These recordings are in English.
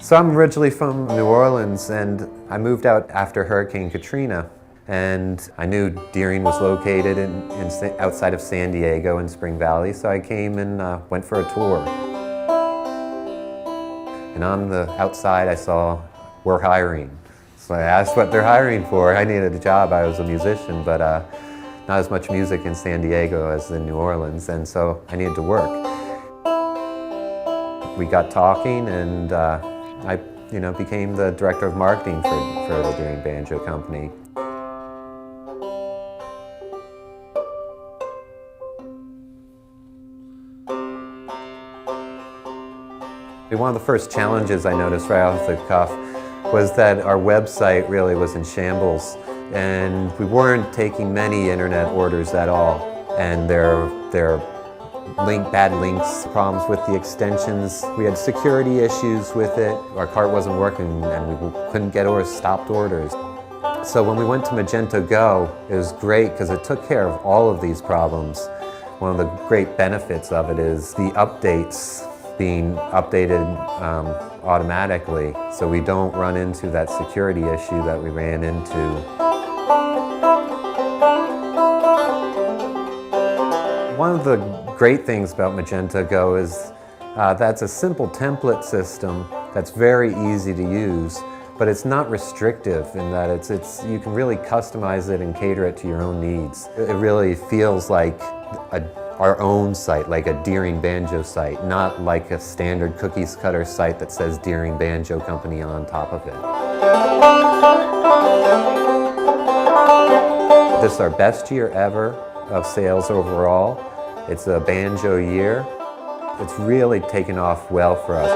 So I'm originally from New Orleans, and I moved out after Hurricane Katrina. And I knew Deering was located outside of San Diego in Spring Valley, so I came and went for a tour. And on the outside I saw, "We're hiring." So I asked what they're hiring for. I needed a job. I was a musician, but not as much music in San Diego as in New Orleans, and so I needed to work. We got talking, and I became the director of marketing for the Deering Banjo Company. One of the first challenges I noticed right off the cuff was that our website really was in shambles, and we weren't taking many internet orders at all. And there bad links, problems with the extensions. We had security issues with it. Our cart wasn't working, and we couldn't get stopped orders. So when we went to Magento Go, it was great because it took care of all of these problems. One of the great benefits of it is the updates being updated automatically, so we don't run into that security issue that we ran into. One of the great things about Magento Go is that's a simple template system that's very easy to use, but it's not restrictive in that you can really customize it and cater it to your own needs. It really feels like our own site, like a Deering Banjo site, not like a standard cookies cutter site that says Deering Banjo Company on top of it. This is our best year ever of sales overall. It's a banjo year. It's really taken off well for us.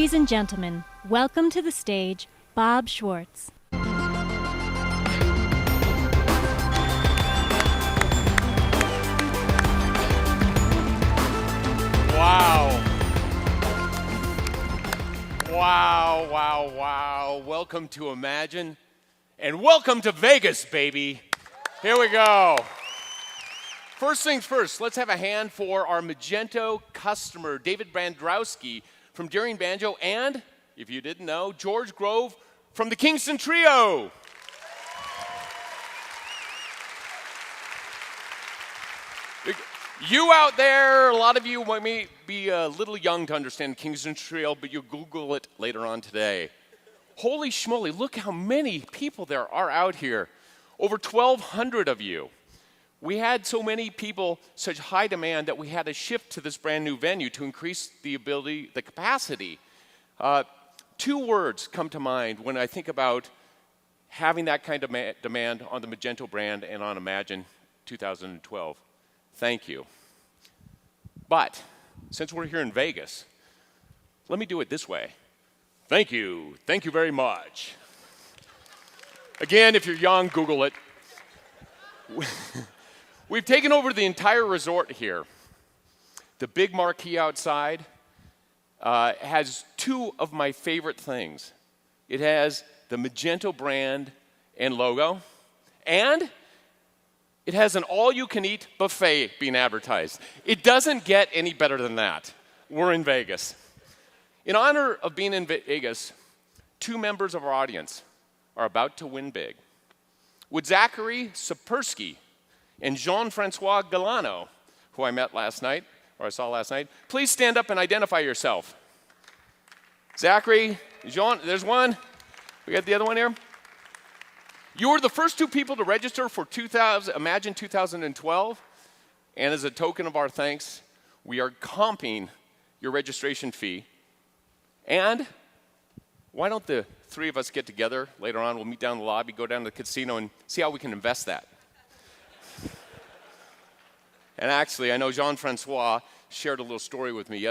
Ladies and gentlemen, welcome to the stage, Bob Schwartz. Wow. Wow, wow, wow. Welcome to Imagine, and welcome to Vegas, baby. Here we go. First things first, let's have a hand for our Magento customer, David Brandrowski from Daring Banjo, and, if you didn't know, George Grove from the Kingston Trio. You out there, a lot of you may be a little young to understand Kingston Trio, but you'll Google it later on today. Holy schmoly, look how many people there are out here. Over 1,200 of you. We had so many people, such high demand, that we had to shift to this brand new venue to increase the capacity. Two words come to mind when I think about having that kind of demand on the Magento brand and on Imagine 2012. Thank you. But since we're here in Vegas, let me do it this way. Thank you. Thank you very much. Again, if you're young, Google it. We've taken over the entire resort here. The big marquee outside has two of my favorite things. It has the Magento brand and logo, and it has an all-you-can-eat buffet being advertised. It doesn't get any better than that. We're in Vegas. In honor of being in Vegas, two members of our audience are about to win big. Would Zachary Sapersky and Jean-Francois Galano, who I met last night, or I saw last night, please stand up and identify yourself. Zachary, Jean, there's one. We got the other one here. You were the first two people to register for Imagine 2012, and as a token of our thanks, we are comping your registration fee. And why don't the three of us get together later on? We'll meet down in the lobby, go down to the casino, and see how we can invest that. And actually, I know Jean-Francois shared a little story with me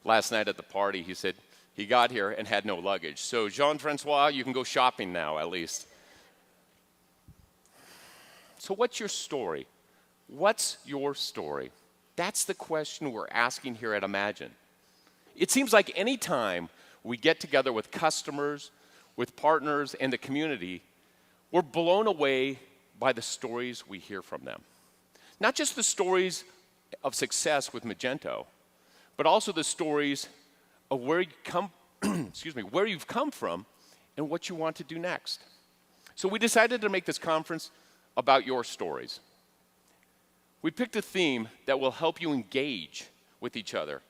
last night at the party. He said he got here and had no luggage. So Jean-Francois, you can go shopping now, at least. So what's your story? What's your story? That's the question we're asking here at Imagine. It seems like any time we get together with customers, with partners, and the community, we're blown away by the stories we hear from them. Not just the stories of success with Magento, but also the stories of where you come, where you've come from and what you want to do next. So we decided to make this conference about your stories. We picked a theme that will help you engage with each other.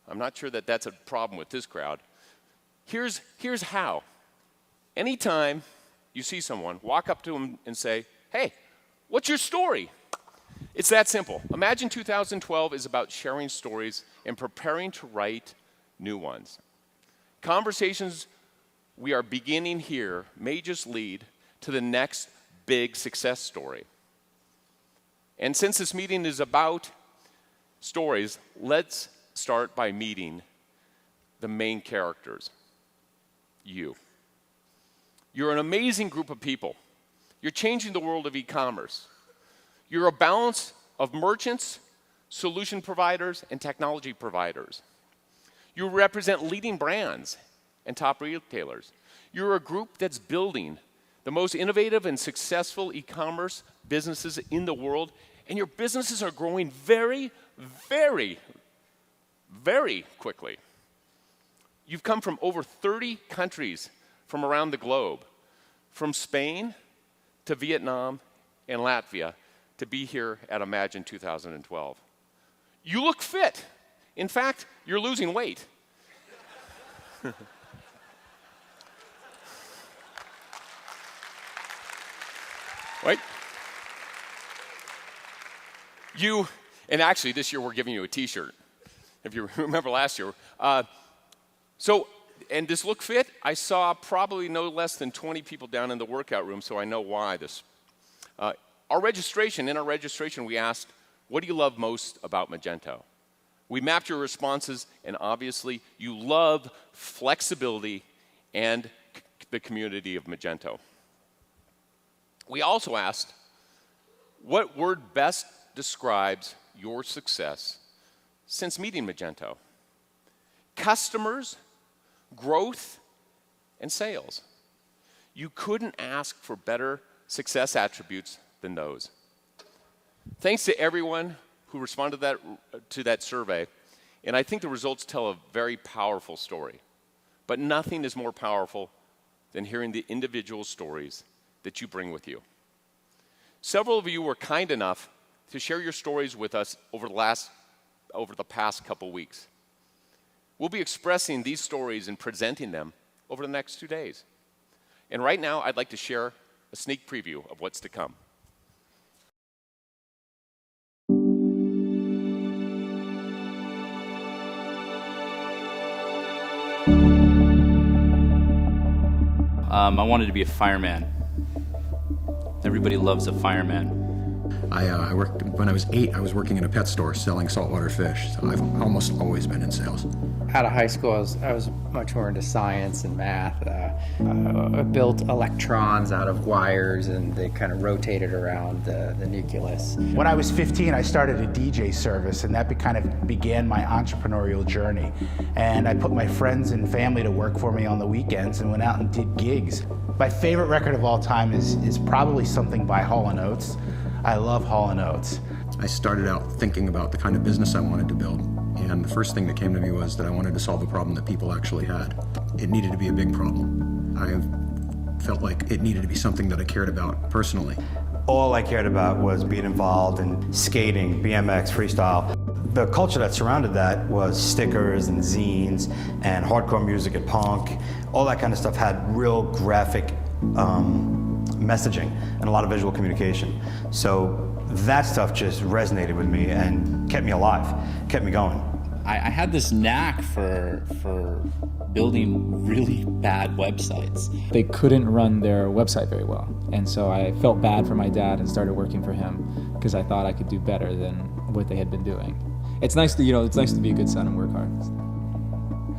I'm not sure that that's a problem with this crowd. Here's how. Anytime you see someone, walk up to them and say, hey, what's your story? It's that simple. Imagine 2012 is about sharing stories and preparing to write new ones. Conversations we are beginning here may just lead to the next big success story. And since this meeting is about stories, let's start by meeting the main characters. You. You're an amazing group of people. You're changing the world of e-commerce. You're a balance of merchants, solution providers, and technology providers. You represent leading brands and top retailers. You're a group that's building the most innovative and successful e-commerce businesses in the world, and your businesses are growing very, very, very quickly. You've come from over 30 countries from around the globe, from Spain to Vietnam and Latvia, to be here at Imagine 2012. You look fit. In fact, you're losing weight. Right? And actually this year we're giving you a t-shirt, if you remember last year. And this look fit, I saw probably no less than 20 people down in the workout room, so I know why this. In our registration, we asked, what do you love most about Magento? We mapped your responses, and obviously you love flexibility and the community of Magento. We also asked, what word best describes your success since meeting Magento? Customers, growth, and sales. You couldn't ask for better success attributes than those. Thanks to everyone who responded to that survey, and I think the results tell a very powerful story. But nothing is more powerful than hearing the individual stories that you bring with you. Several of you were kind enough to share your stories with us over the past couple weeks. We'll be expressing these stories and presenting them over the next 2 days. And right now, I'd like to share a sneak preview of what's to come. I wanted to be a fireman. Everybody loves a fireman. I worked, when I was 8, I was working in a pet store selling saltwater fish, so I've almost always been in sales. Out of high school, I was much more into science and math. I built electrons out of wires, and they kind of rotated around the nucleus. When I was 15, I started a DJ service, and that kind of began my entrepreneurial journey. And I put my friends and family to work for me on the weekends and went out and did gigs. My favorite record of all time is probably something by Hall & Oates. I love Hall & Oates. I started out thinking about the kind of business I wanted to build, and the first thing that came to me was that I wanted to solve a problem that people actually had. It needed to be a big problem. I felt like it needed to be something that I cared about personally. All I cared about was being involved in skating, BMX, freestyle. The culture that surrounded that was stickers and zines and hardcore music and punk. All that kind of stuff had real graphic messaging and a lot of visual communication. So that stuff just resonated with me and kept me alive, kept me going. I had this knack for building really bad websites. They couldn't run their website very well. And so I felt bad for my dad and started working for him because I thought I could do better than what they had been doing. It's nice to, it's nice to be a good son and work hard.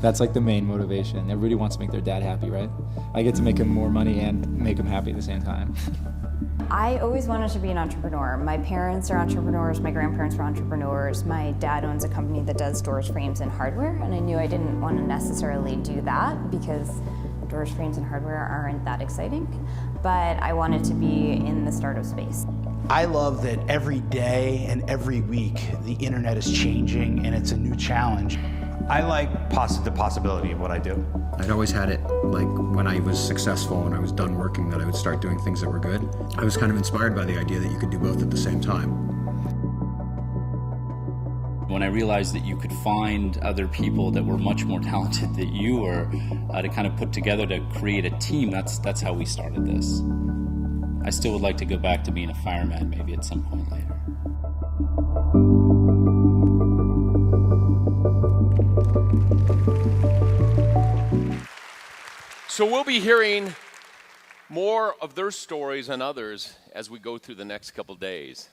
That's like the main motivation. Everybody wants to make their dad happy, right? I get to make him more money and make him happy at the same time. I always wanted to be an entrepreneur. My parents are entrepreneurs, my grandparents were entrepreneurs. My dad owns a company that does doors, frames, and hardware, and I knew I didn't want to necessarily do that because doors, frames, and hardware aren't that exciting, but I wanted to be in the startup space. I love that every day and every week the internet is changing and it's a new challenge. I like the possibility of what I do. I'd always had it, like when I was successful and I was done working, that I would start doing things that were good. I was kind of inspired by the idea that you could do both at the same time. When I realized that you could find other people that were much more talented than you were to kind of put together to create a team, that's how we started this. I still would like to go back to being a fireman maybe at some point later. So we'll be hearing more of their stories and others as we go through the next couple days.